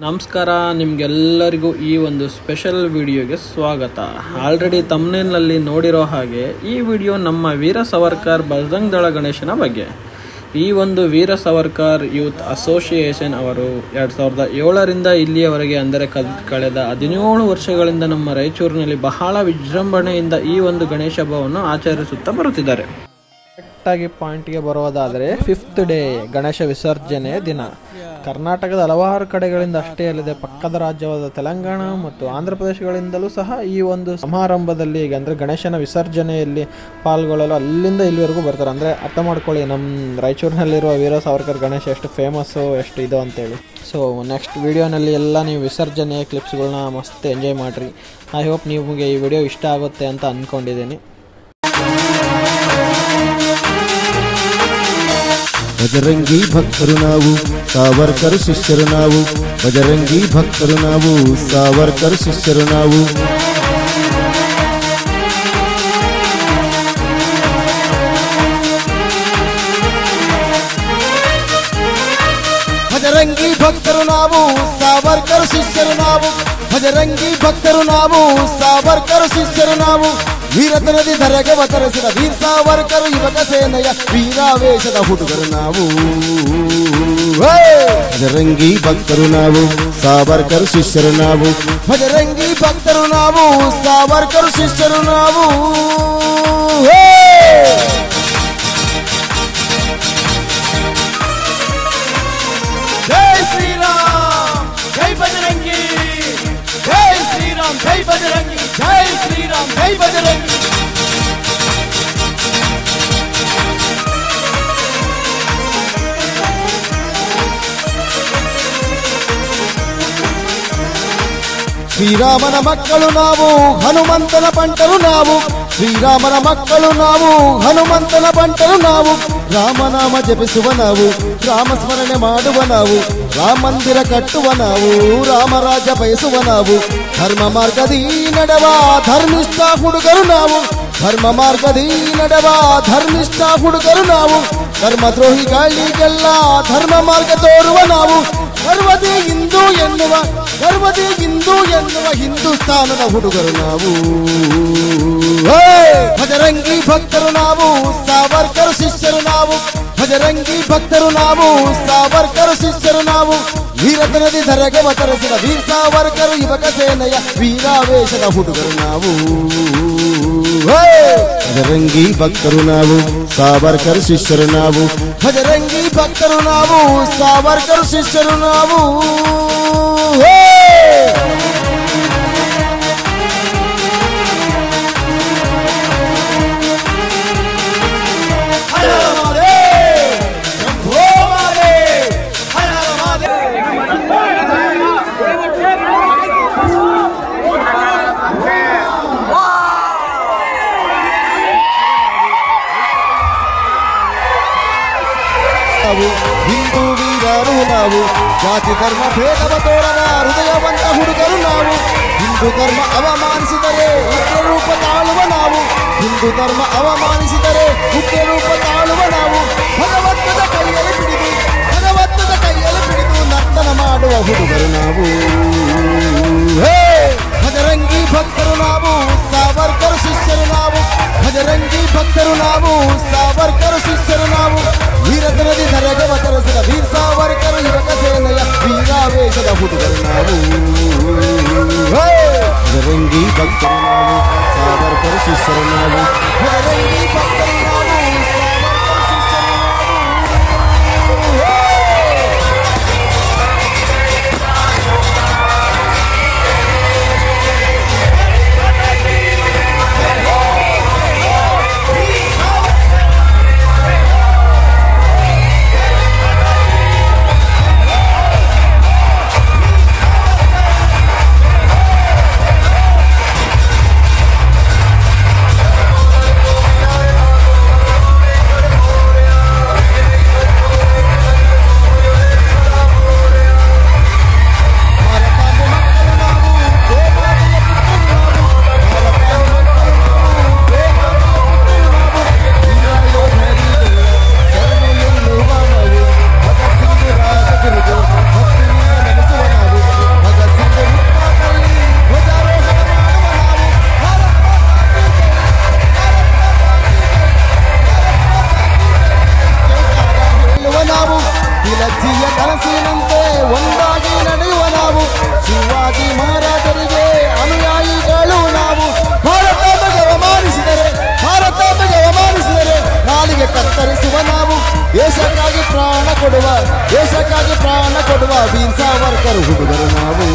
ನಮಸ್ಕಾರ, ನಿಮಗೆಲ್ಲರಿಗೂ ಈ ಒಂದು ಸ್ಪೆಷಲ್ ವಿಡಿಯೋಗೆ ಸ್ವಾಗತ. ಆಲ್ರೆಡಿ ತಮ್ನೇಲ್ನಲ್ಲಿ ನೋಡಿರೋ ಹಾಗೆ ಈ ವಿಡಿಯೋ ನಮ್ಮ ವೀರ ಸಾವರ್ಕರ್ ಬಜರಂಗ್ ದಳ ಗಣೇಶನ ಬಗ್ಗೆ. ಈ ಒಂದು ವೀರ ಸಾವರ್ಕರ್ ಯೂತ್ ಅಸೋಸಿಯೇಷನ್ ಅವರು 2007ರಿಂದ ಇಲ್ಲಿಯವರೆಗೆ ಅಂದರೆ ಕಳೆದ 17 ವರ್ಷಗಳಿಂದ ನಮ್ಮ ರಾಯಚೂರಿನಲ್ಲಿ ಬಹಳ ವಿಜೃಂಭಣೆಯಿಂದ ಈ ಒಂದು ಗಣೇಶ ಹಬ್ಬವನ್ನು ಆಚರಿಸುತ್ತಾ ಬರುತ್ತಿದ್ದಾರೆ. ಕರೆಕ್ಟಾಗಿ ಪಾಯಿಂಟ್ಗೆ ಬರೋದಾದರೆ 5th ಡೇ ಗಣೇಶ ವಿಸರ್ಜನೆ ದಿನ ಕರ್ನಾಟಕದ ಹಲವಾರು ಕಡೆಗಳಿಂದ ಅಷ್ಟೇ ಅಲ್ಲದೆ ಪಕ್ಕದ ರಾಜ್ಯವಾದ ತೆಲಂಗಾಣ ಮತ್ತು ಆಂಧ್ರ ಪ್ರದೇಶಗಳಿಂದಲೂ ಸಹ ಈ ಒಂದು ಸಮಾರಂಭದಲ್ಲಿ ಅಂದರೆ ಗಣೇಶನ ವಿಸರ್ಜನೆಯಲ್ಲಿ ಪಾಲ್ಗೊಳ್ಳಲು ಅಲ್ಲಿಂದ ಇಲ್ಲಿವರೆಗೂ ಬರ್ತಾರೆ. ಅಂದರೆ ಅರ್ಥ ಮಾಡ್ಕೊಳ್ಳಿ ನಮ್ಮ ರಾಯಚೂರಿನಲ್ಲಿರುವ ವೀರ ಸಾವರ್ಕರ್ ಗಣೇಶ ಎಷ್ಟು ಫೇಮಸ್ಸು, ಎಷ್ಟು ಇದು ಅಂತೇಳಿ. ಸೊ ನೆಕ್ಸ್ಟ್ ವಿಡಿಯೋನಲ್ಲಿ ಎಲ್ಲ ನೀವು ವಿಸರ್ಜನೆ ಕ್ಲಿಪ್ಸ್ಗಳನ್ನ ಮಸ್ತ್ ಎಂಜಾಯ್ ಮಾಡಿರಿ. ಐ ಹೋಪ್ ನಿಮಗೆ ಈ ವಿಡಿಯೋ ಇಷ್ಟ ಆಗುತ್ತೆ ಅಂತ ಅಂದ್ಕೊಂಡಿದ್ದೀನಿ. ಬಜರಂಗಿ ಭಕ್ತರು ನಾವು, ಸಾವರ್ಕರ್ ಶಿಷ್ಯರು ನಾವು. ಬಜರಂಗಿ ಭಕ್ತರು ನಾವು, ಸಾವರ್ಕರ್ ಶಿಷ್ಯರು ನಾವು. ಬಜರಂಗಿ ಭಕ್ತರು ನಾವು, ಸಾವರ್ಕರ್ ಶಿಷ್ಯರು ನಾವು. ಬಜರಂಗಿ ಭಕ್ತರು ನಾವು, ಸಾವರ್ಕರ್ ಶಿಷ್ಯರು ನಾವು. ವೀರತನದಿ ಧರೆಗೆ ಅವತರಿಸಿದ ವೀರ ಸಾವರ್ಕರ್ ಯುವಕ ಸೇನೆಯ ವೀರಾವೇಶದ ಹುಡುಗರು ನಾವು. ಬಜರಂಗಿ ಭಕ್ತರು ನಾವು, ಸಾವರ್ಕರ್ ಶಿಷ್ಯರು ನಾವು. ಬಜರಂಗಿ ಭಕ್ತರು ನಾವು, ಸಾವರ್ಕರ್ ಶಿಷ್ಯರು ನಾವು. ಜೈ ಶ್ರೀರಾಮ್, ಜೈ ಬಜರಂಗಿ, ಜೈ ಶ್ರೀರಾಮ್, ಜೈ ಬಜರಂಗಿ, ಜೈ ಶ್ರೀರಾಮ್, ಜೈ ಬಜರಂಗಿ. ಶ್ರೀರಾಮನ ಮಕ್ಕಳು ನಾವು, ಹನುಮಂತನ ಬಂಟರು ನಾವು. ಶ್ರೀರಾಮನ ಮಕ್ಕಳು ನಾವು, ಹನುಮಂತನ ಬಂಟರು ನಾವು. ರಾಮನಾಮ ಜಪಿಸುವ ನಾವು, ರಾಮಸ್ಮರಣೆ ಮಾಡುವ ನಾವು. ರಾಮ ಮಂದಿರ ಕಟ್ಟುವ ನಾವು, ರಾಮರಾಜ ಬಯಸುವ ನಾವು. ಧರ್ಮ ಮಾರ್ಗದಿ ನಡೆವ ಧರ್ಮಿಷ್ಠ ಹುಡುಗರು ನಾವು. ಧರ್ಮ ಮಾರ್ಗದಿ ನಡೆವ ಧರ್ಮಿಷ್ಠ ಹುಡುಗರು ನಾವು. ಧರ್ಮದ್ರೋಹಿಗಳಿಗೆಲ್ಲ ಧರ್ಮ ಮಾರ್ಗ ತೋರುವ ನಾವು. ಗರ್ವದಿ ಹಿಂದೂ ಎನ್ನುವ, ಗರ್ವದಿ ಹಿಂದೂ ಎನ್ನುವ ಹಿಂದೂಸ್ತಾನದ ಹುಡುಗರು ನಾವು. ಭಜರಂಗಿ ಭಕ್ತರು ನಾವು, ಸಾವರ್ಕರ್ ಶಿಷ್ಯರು ನಾವು. ಭಜರಂಗಿ ಭಕ್ತರು ನಾವು, ಸಾವರ್ಕರ್ ಶಿಷ್ಯರು ನಾವು. ವೀರತನದಿ ಧರೆಗೆ ಅವತರಿಸಿದ ವೀರ ಸಾವರ್ಕರ್ ಯುವಕ ಸೇನೆಯ ವೀರಾವೇಶದ ಹುಡುಗರು ನಾವು. ಭಜರಂಗಿ ಭಕ್ತರು ನಾವು, ಸಾವರ್ಕರ್ ಶಿಷ್ಯರು ನಾವು. ಭಜರಂಗಿ ಭಕ್ತರು ನಾವು, ಸಾವರ್ಕರ್ ಶಿಷ್ಯರು ನಾವು. ಹಿಂದೂ ವೀರರು ನಾವು, ಜಾತಿ ಧರ್ಮ ಭೇದವ ತೋರದ ಹೃದಯವಂತ ಹುಡುಗರು ನಾವು. ಹಿಂದೂ ಧರ್ಮ ಅವಮಾನಿಸಿದರೆ ಉಗ್ರ ರೂಪ ತಾಳುವ ನಾವು. ಹಿಂದೂ ಧರ್ಮ ಅವಮಾನಿಸಿದರೆ ಉಗ್ರ ರೂಪ ತಾಳುವ ನಾವು. ಭಗವತ್ತದ ಕೈಯಲ್ಲಿ ಬಿಡಿದು, ಭಗವತ್ತದ ಕೈಯಲ್ಲಿ ಬಿಡಿದು ನರ್ತನ ಮಾಡುವ ಹುಡುಗರು ನಾವು. ಭಜರಂಗಿ ಭಕ್ತರು ನಾವು, ಸಾವರ್ಕರ್ ಶಿಷ್ಯರು ನಾವು. ಭಜರಂಗಿ ಭಕ್ತರು ನಾವು, ಸಾವರ್ಕರ್ ಶಿಷ್ಯರು ನಾವು. ವೀರತನದಿ ಧರೆಗೆ ಅವತರಿಸಿದ ವೀರ ಸಾವರ್ಕರ್ ಯುವಕ ಸೇನೆಯ ವೀರಾವೇಶದ ಹುಡುಗರು ನಾವು. ಭಜರಂಗಿ ಭಕ್ತರು ನಾವು, ಸಾವರ್ಕರ್ ಶಿಷ್ಯರು ನಾವು. ಭಜರಂಗಿ ಭಕ್ತರು ನಾವು, ಸಾವರ್ಕರ್ ಶಿಷ್ಯರು ನಾವು. ಗಾಂಧಿಯ ಕನಸಿನಂತೆ ಒಂದಾಗಿ ನಡೆಯುವ ನಾವು ಶಿವಾಜಿ ಮಹಾರಾಜರಿಗೆ ಅನುಯಾಯಿಗಳು ನಾವು. ಭಾರತಾಂಬೆಗೆ ಅವಮಾನಿಸಿದರೆ ನಾಲಿಗೆ ಕತ್ತರಿಸುವ ನಾವು. ದೇಶಕ್ಕಾಗಿ ಪ್ರಾಣ ಕೊಡುವ ವೀರ್ ಸಾವರ್ಕರ್ ಹುಡುಗರು ನಾವು.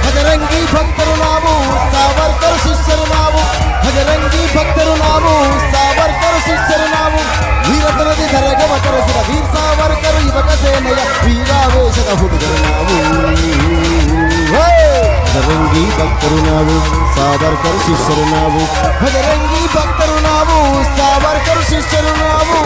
ಭಜರಂಗಿ ಭಕ್ತರು ನಾವು, ಸಾವರ್ಕರ್ ಶಿಷ್ಯರು ನಾವು. ಭಜರಂಗಿ ಭಕ್ತರು ನಾವು, ಸಾವರ್ಕರ್ ಶಿಷ್ಯರು ನಾವು. ವೀರತನದಿ ಧರೆಗವ ತರಿಸಿದ ವೀರ್ ಸಾವರ್ಕರ್ ಯುವಕ ಸೇನೆಯ ವೀರಾವೇಶದ ಹುಡುಗರು ನಾವು. ಭಜರಂಗಿ ಭಕ್ತರು ನಾವು, ಸಾವರ್ಕರ್ ಶಿಷ್ಯರು ನಾವು. ಭಜರಂಗಿ ಭಕ್ತರು ನಾವು, ಸಾವರ್ಕರ್ ಶಿಷ್ಯರು ನಾವು.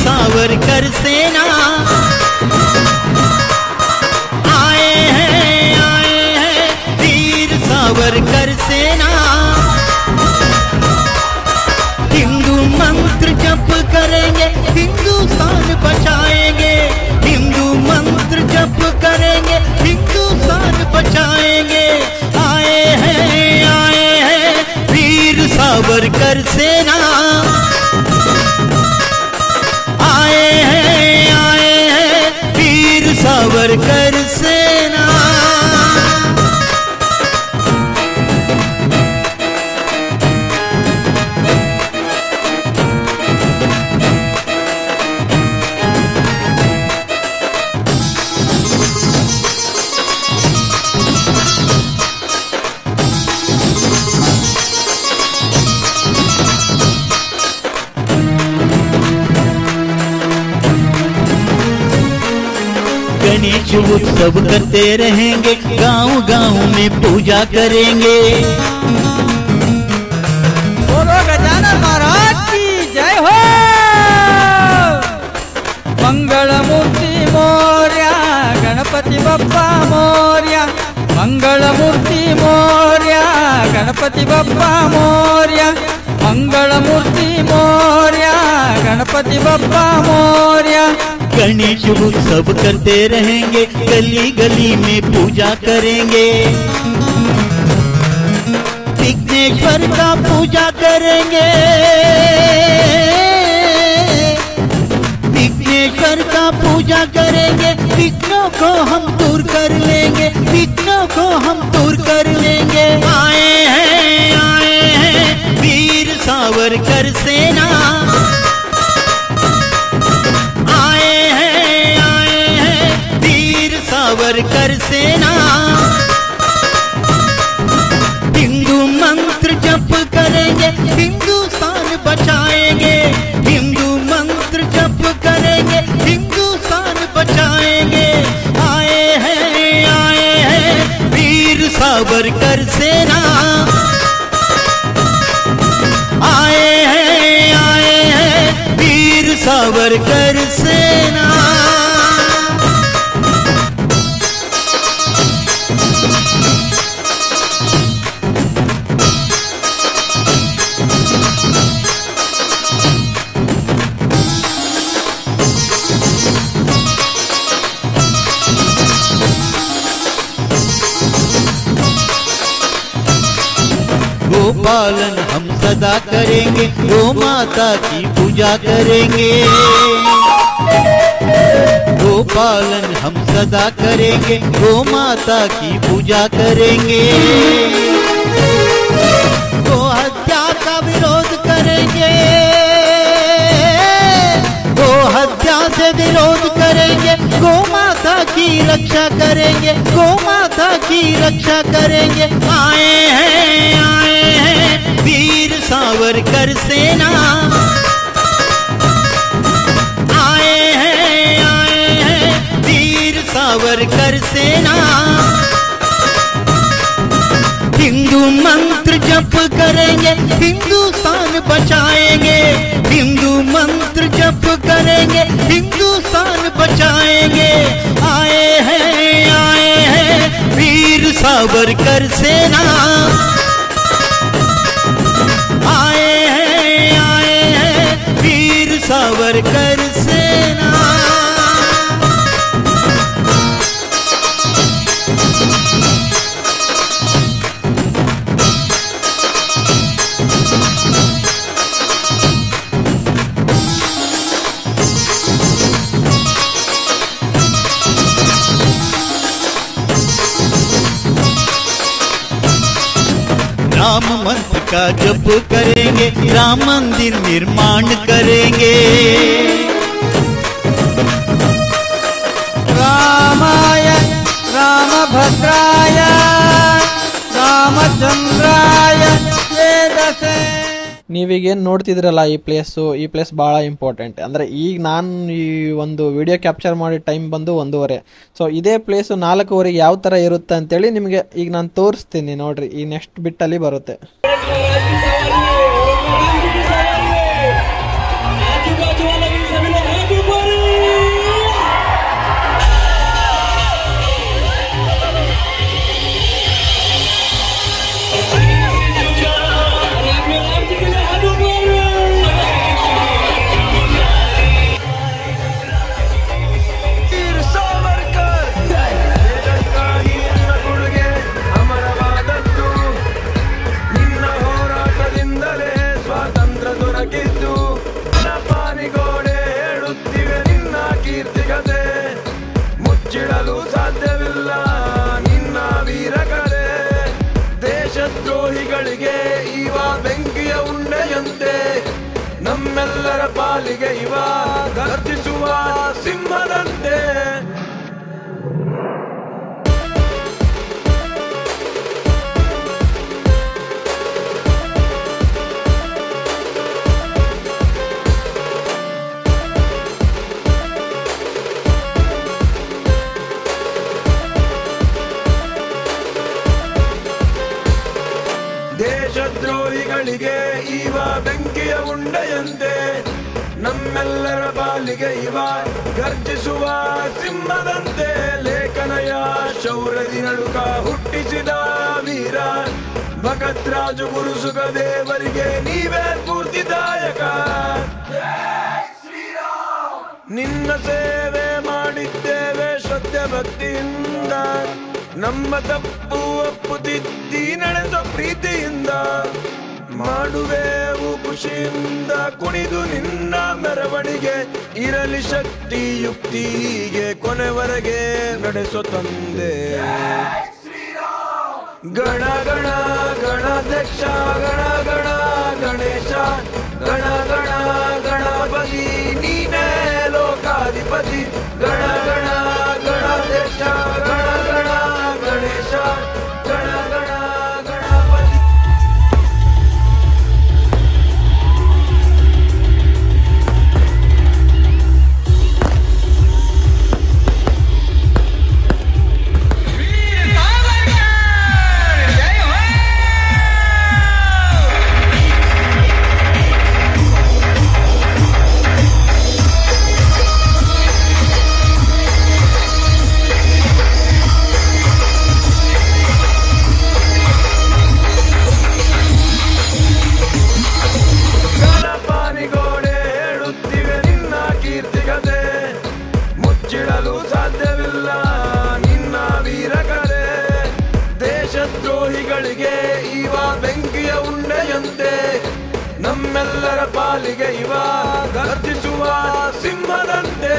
सावरकर सेना आए हैं वीर सावरकर सेना। हिंदू मंत्र जप करेंगे हिंदुस्तान बचाएंगे। हिंदू मंत्र जप करेंगे हिंदुस्तान बचाएंगे। आए हैं वीर सावरकर सेना। आए हैं वीर सावरकर सेना। गणेश उत्सव करते रहेंगे, गांव गांव में पूजा करेंगे। बोलो गजानन महाराज की जय हो। मंगल मूर्ति मोर्या गणपति बप्पा मोर्या। मंगल मूर्ति मोर्या गणपति बप्पा मोर्या। मंगल मूर्ति मोर्या गणपति बप्पा मोर्या। गणेश उत्सव करते रहेंगे, गली गली में पूजा करेंगे। विघ्नेश्वर का पूजा करेंगे। विघ्नेश्वर का पूजा करेंगे। विघ्नों को हम दूर कर लेंगे। विघ्नों को हम दूर कर लेंगे। आए हैं वीर सावरकर सेना। सावरकर सेना। हिंदू मंत्र जप करेंगे हिंदुस्तान बचाएंगे। हिंदू मंत्र जप करेंगे हिंदुस्तान बचाएंगे। आए हैं वीर सावरकर सेना। आए हैं वीर सावरकर सेना। गोपालन हम सदा करेंगे, गो माता की पूजा करेंगे। गोपालन हम सदा करेंगे, गो माता की पूजा करेंगे। गो हत्या का विरोध करेंगे। गो हत्या हत्या से विरोध करेंगे, गौ माता की रक्षा करेंगे, गौ माता की रक्षा करेंगे। आए हैं वीर सावरकर सेना, आए हैं वीर सावरकर सेना। हिंदू मंत्र जप करेंगे, हिंदुस्तान बचाएंगे, हिंदू मंत्र जप करेंगे, हिंदुस्तान बचाएंगे। आए हैं वीर सावरकर सेना, आए हैं वीर सावरकर सेना। राम मंत्र का जप करेंगे, राम मंदिर निर्माण करेंगे। रामाय रामभद्राय ರಾಮಚಂದ್ರಾಯ ವೇದಸೆ. ನೀವೀಗೇನು ನೋಡ್ತಿದ್ರಲ್ಲ ಈ ಪ್ಲೇಸ್ ಭಾಳ ಇಂಪಾರ್ಟೆಂಟ್. ಅಂದರೆ ಈಗ ನಾನು ಈ ಒಂದು ವಿಡಿಯೋ ಕ್ಯಾಪ್ಚರ್ ಮಾಡಿ ಟೈಮ್ ಬಂದು 1:30. ಸೊ ಇದೇ ಪ್ಲೇಸು 4:15 ಯಾವ ಥರ ಇರುತ್ತೆ ಅಂತೇಳಿ ನಿಮಗೆ ಈಗ ನಾನು ತೋರಿಸ್ತೀನಿ. ನೋಡ್ರಿ, ಈ ನೆಕ್ಸ್ಟ್ ಬಿಟ್ಟಲ್ಲಿ ಬರುತ್ತೆ. ಮುಚ್ಚಿಡಲು ಸಾಧ್ಯವಿಲ್ಲ ನಿನ್ನ ವೀರಕಲೆ. ದೇಶದ್ರೋಹಿಗಳಿಗೆ ಇವ ಬೆಂಕಿಯ ಉಂಡೆಯಂತೆ, ನಮ್ಮೆಲ್ಲರ ಪಾಲಿಗೆ ಇವ ಗರ್ಜಿಸುವ ಸಿಂಹದಂತೆ. ದೇಶದ್ರೋಹಿಗಳಿಗೆ ಇವ ಬೆಂಕಿಯ ಉಂಡೆಯಂತೆ, ನಮ್ಮೆಲ್ಲರ ಪಾಲಿಗೆ ಇವ ಗರ್ಜಿಸುವ ಸಿಂಹದಂತೆ. ಲೇಖನಯ ಶೌರ್ಯದಿ ನಡುಕ ಹುಟ್ಟಿಸಿದ ವೀರ ಭಗತ್ ರಾಜು ಗುರು ಸುಖದೇವರಿಗೆ ನೀವೇ ಸ್ಫೂರ್ತಿದಾಯಕ. ನಿನ್ನ ಸೇವೆ ಮಾಡಿದ್ದೇವೆ ಶ್ರದ್ಧೆ ಭಕ್ತಿಯಿಂದ, ನಮ್ಮ ತಪ್ಪು ಒಪ್ಪುತ್ತಿದ್ದಿ ನಡೆದ ಪ್ರೀತಿಯಿಂದ. ಮಾಡುವೆವು ಖುಷಿಯಿಂದ ಕುಣಿದು ನಿನ್ನ ಮೆರವಣಿಗೆ, ಇರಲಿ ಶಕ್ತಿ ಯುಕ್ತಿಗೆ ಕೊನೆವರೆಗೆ ನಡೆಸೋ ತಂದೆ. ಗಣ ಗಣ ಗಣಾಧ್ಯಕ್ಷ ಗಣ ಗಣ ಗಣೇಶ, ಗಣ ಗಣ ಗಣಪತಿ ನೀನೇ ಲೋಕಾಧಿಪತಿ. ಗಣ ಗಣ ಗಣಾಧ್ಯಕ್ಷ ಗಣ ಗಣ ಗಣೇಶ, ಗಣ ಗಣ ಗಣಪತಿ. ಮುಚ್ಚಿಡಲು ಸಾಧ್ಯವಿಲ್ಲ ನಿನ್ನ ವೀರಕಲೆ. ದೇಶದ್ರೋಹಿಗಳಿಗೆ ಇವ ಬೆಂಕಿಯ ಉಂಡೆಯಂತೆ, ನಮ್ಮೆಲ್ಲರ ಪಾಲಿಗೆ ಇವ ಗರ್ಜಿಸುವ ಸಿಂಹದಂತೆ.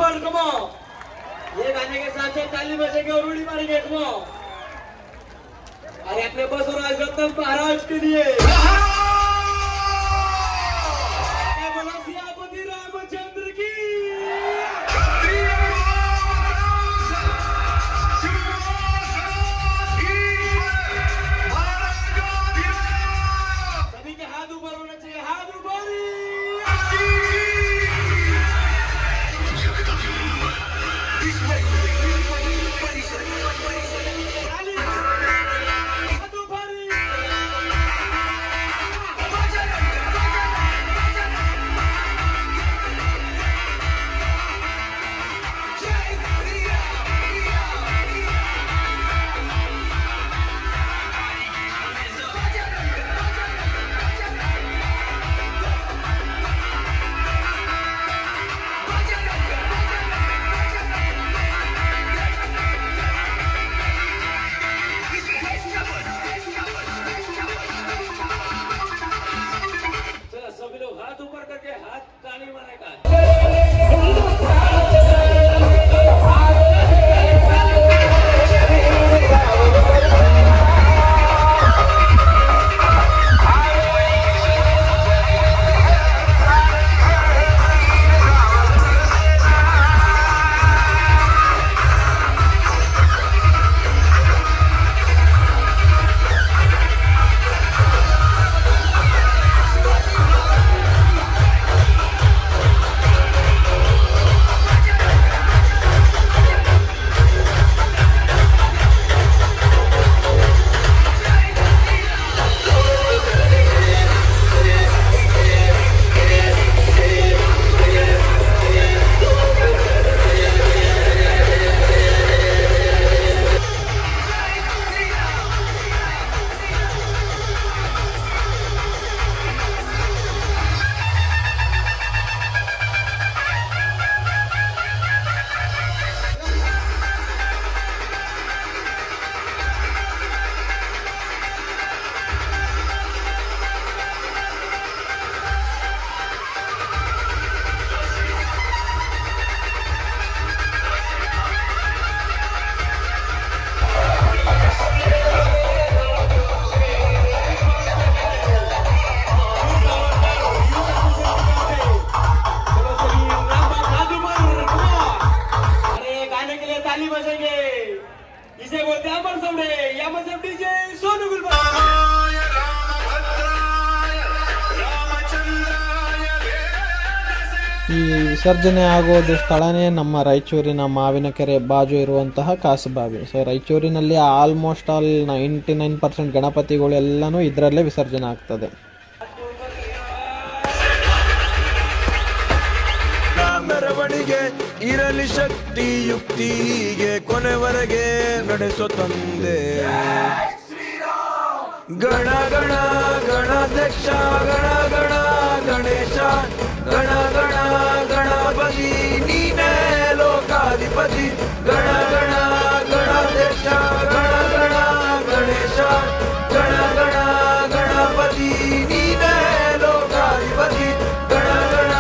जादूगर कमो ये गाने के साथ साथ ताली बजेंगे और उड़ी मारेंगे कमो। अरे अपने बसवराज रत्न महाराज के लिए बोलो सियापति रामचंद्र की। सभी के हाथ ऊपर होना चाहिए, हाथ ऊपर। इसे बोलते हैं अमर समरे या मतलब डीजे सोनू गुलबाग। ಈ ವಿಸರ್ಜನೆ ಆಗೋದು ಸ್ಥಳನೇ ನಮ್ಮ ರಾಯಚೂರಿನ ಮಾವಿನಕೆರೆ ಬಾಜು ಇರುವಂತಹ ಕಾಸುಬಾವಿ. ಸೊ ರಾಯಚೂರಿನಲ್ಲಿ ಆಲ್ಮೋಸ್ಟ್ ಆಲ್ 99% ಗಣಪತಿಗಳು ಎಲ್ಲನೂ ಇದರಲ್ಲೇ ವಿಸರ್ಜನೆ ಆಗ್ತದೆ. ಮೆರವಣಿಗೆ ಇರಲಿ ಶಕ್ತಿ ಯುಕ್ತಿಗೆ ಕೊನೆವರೆಗೆ ನಡೆಸೋ ತಂದೆ ಗಣ ಗಣ ಗಣಾಧ್ಯಕ್ಷ ಗಣ ಗಣ ಗಣೇಶ ಗಣ ಗಣ ಗಣಪತಿ ನೀನೇ ಲೋಕಾಧಿಪತಿ ಗಣ ಗಣ ಗಣಾಧ್ಯಕ್ಷ ಗಣ ಗಣ ಗಣೇಶ ಗಣ ಗಣ ಗಣಪತಿ ನೀನೇ ಲೋಕಾಧಿಪತಿ ಗಣ ಗಣ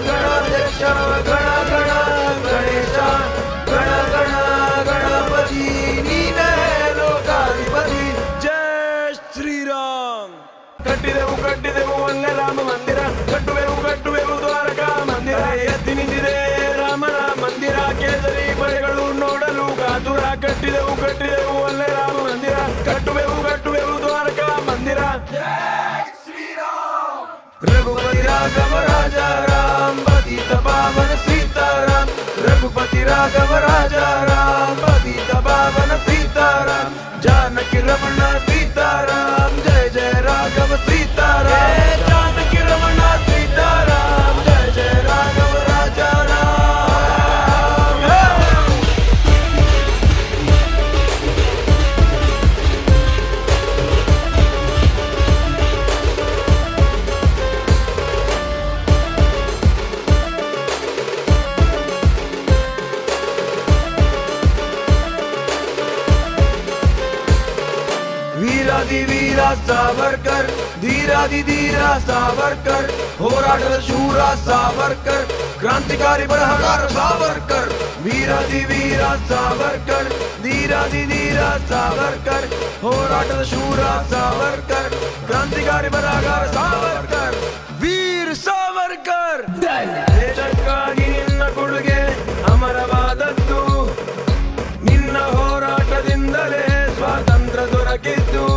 ಗಣಾಧ್ಯಕ್ಷ ಗಣ ಗಣ ಗಣೇಶ ಗಣ ಗಣ ಗಣಪತಿ ನೀನೇ ಲೋಕಾಧಿಪತಿ. ಜಯ ಶ್ರೀರಾಮ್. ಕಟ್ಟಿದೆವು ಒಳ್ಳೆ ರಾಮ ಮಂದಿರ, ಕಟ್ಟುವೆವು ದ್ವಾರಕಾ ಮಂದಿರ, ಎತ್ತಿ ನಿಂತಿದೆ ರಾಮನ ಮಂದಿರ, ಕೇಸರಿ ಬಳೆಗಳು ನೋಡಲು ಕಾತುರ. ಕಟ್ಟಿದೆವು ಒಳ್ಳೆ ರಾಮ ಮಂದಿರ, ಕಟ್ಟುವೆವು ದ್ವಾರಕಾ ಮಂದಿರ. रघुपति राघव राजा राम पतित पावन सीताराम, रघुपति राघव राजा राम पतित पावन सीताराम, जानकी रमण सीताराम जय जय राघव सीताराम, जानकी रमण सीताराम जय जय राघव राजा राम. वीरादि वीरा सावरकर, धीरादि धीरा सावरकर, होराटದ ಶೂರ ಸಾವರ್ಕರ್, ಕ್ರಾಂತಿಕಾರಿ ಬರಹಗಾರ ಸಾವರ್ಕರ್, ವೀರಾದಿ ವೀರ ಸಾವರ್ಕರ್, ಧೀರಾದಿ ಧೀರ ಸಾವರ್ಕರ್, ಹೋರಾಟದ ಶೂರ ಸಾವರ್ಕರ್, ಕ್ರಾಂತಿಕಾರಿ ಬರಹಗಾರ ಸಾವರ್ಕರ್, ವೀರ ಸಾವರ್ಕರ್. ದೇಶಕ್ಕಾಗಿ ನಿನ್ನ ಕೊಡುಗೆ ಅಮರವಾದದ್ದು, ನಿನ್ನ ಹೋರಾಟದಿಂದಲೇ ಸ್ವಾತಂತ್ರ್ಯ ದೊರಕಿದ್ದು.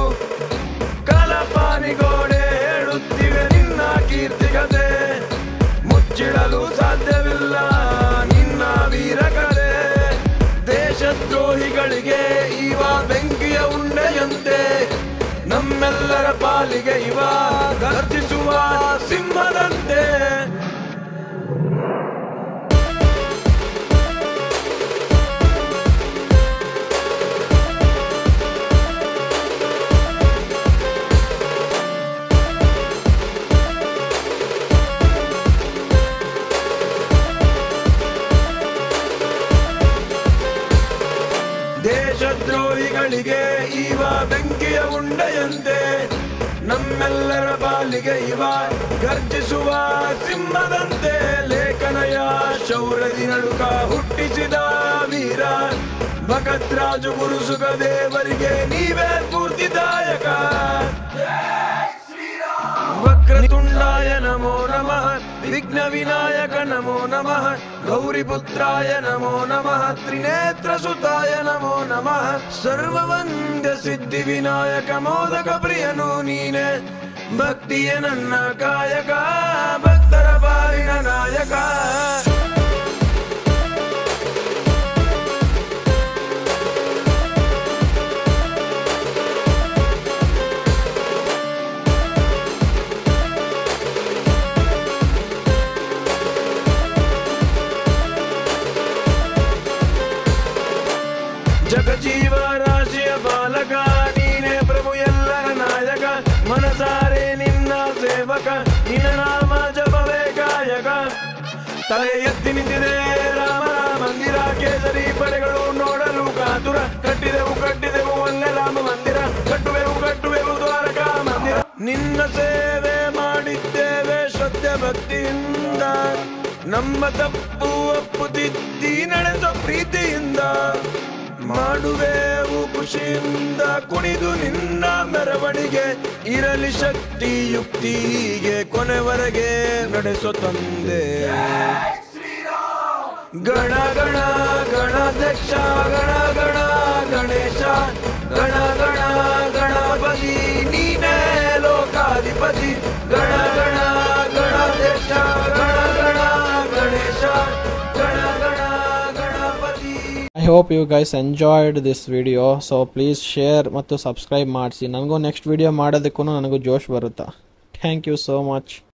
ಕಲಪಾನಿಗೋಡೆ ಹೇಳುತ್ತಿವೆ ನಿನ್ನ ಕೀರ್ತಿಗತೆ, ಮುಚ್ಚಿಡಲು ಸಾಧ್ಯವಿಲ್ಲ ನಿನ್ನ ವೀರಕಲೆ. ದೇಶದ್ರೋಹಿಗಳಿಗೆ ಇವ ಬೆಂಕಿಯ ಉಂಡೆಯಂತೆ, ನಮ್ಮೆಲ್ಲರ ಪಾಲಿಗೆ ಇವ ಗರ್ಜಿಸುವ ಸಿಂಹದಂತೆ. ದೇಶದ್ರೋಹಿಗಳಿಗೆ ಇವ ಬೆಂಕಿಯ ಉಂಡೆಯಂತೆ, ನಮ್ಮೆಲ್ಲರ ಬಾಲಿಗೆ ಇವ ಗರ್ಜಿಸುವ ಸಿಂಹದಂತೆ. ಲೇಖನಯ ಶೌರ್ಯದಿ ನಡುಕ ಹುಟ್ಟಿಸಿದ ವೀರ ಭಗತ್ ರಾಜು ಗುರು ಸುಖದೇವರಿಗೆ ನೀವೇ ಸ್ಫೂರ್ತಿದಾಯಕ. ವಕ್ರತುಂಡಾಯ ನಮೋ ನಮಃ, ವಿಘ್ನ ವಿನಾಯಕ ನಮೋ ನಮಃ, ಗೌರಿಪುತ್ರಾಯ ನಮೋ ನಮಃ, ತ್ರಿನೇತ್ರ ಸುತಾಯ ನಮೋ ನಮಃ, ಸರ್ವವಂದ್ಯ ಸಿದ್ಧಿ ವಿನಾಯಕ ಮೋದಕ ಪ್ರಿಯನು ನೀನೆ. ಭಕ್ತಿಯ ನನ್ನ ಕಾಯಕ, ಭಕ್ತರ ಬಾರಿನ ನಾಯಕ. ಜಗಜೀವ ರಾಶಿಯ ಬಾಲಕ ನೀನೇ ಪ್ರಭು ಎಲ್ಲರ ನಾಯಕ, ಮನಸಾರೆ ನಿನ್ನ ಸೇವಕ, ನಿನ್ನ ನಾಮ ಜಪವೇ ಗಾಯಕ. ತಲೆ ಎತ್ತಿ ನಿಂತಿದೆ ರಾಮನ ಮಂದಿರ, ಕೇಸರಿ ಪಡೆಗಳು ನೋಡಲು ಕಾತುರ. ಕಟ್ಟಿದೆವು ಒಳ್ಳೆ ರಾಮ ಮಂದಿರ, ಕಟ್ಟುವೆವು ದ್ವಾರಕಾ ಮಂದಿರ. ನಿನ್ನ ಸೇವೆ ಮಾಡಿದ್ದೇವೆ ಶ್ರದ್ಧೆ ಭಕ್ತಿಯಿಂದ, ನಮ್ಮ ತಪ್ಪು ಒಪ್ಪುತ್ತಿದ್ದಿ ನಡೆಸೋ ಪ್ರೀತಿಯಿಂದ. ಮಾಡುವೆವು ಖುಷಿಯಿಂದ ಕುಣಿದು ನಿನ್ನ ಮೆರವಣಿಗೆ, ಇರಲಿ ಶಕ್ತಿ ಯುಕ್ತಿಗೆ ಕೊನೆವರೆಗೆ ನಡೆಸೋ ತಂದೆ. ಗಣ ಗಣ ಗಣಾಧ್ಯಕ್ಷ, ಗಣ ಗಣ ಗಣೇಶ, ಗಣ ಗಣ ಗಣಪತಿ ನೀನೇ ಲೋಕಾಧಿಪತಿ. ಗಣ ಗಣ ಗಣಾಧ್ಯಕ್ಷ, ಗಣ ಗಣ ಗಣೇಶ, ಗಣ ಗಣ Ganapati. I hope you guys enjoyed this video, so please share ಮತ್ತು subscribe ಮಾಡಿಸಿ. ನನಗೂ ನೆಕ್ಸ್ಟ್ ವಿಡಿಯೋ ಮಾಡೋದಕ್ಕೂ ನನಗೂ ಜೋಶ್ ಬರುತ್ತಾ. Thank you so much.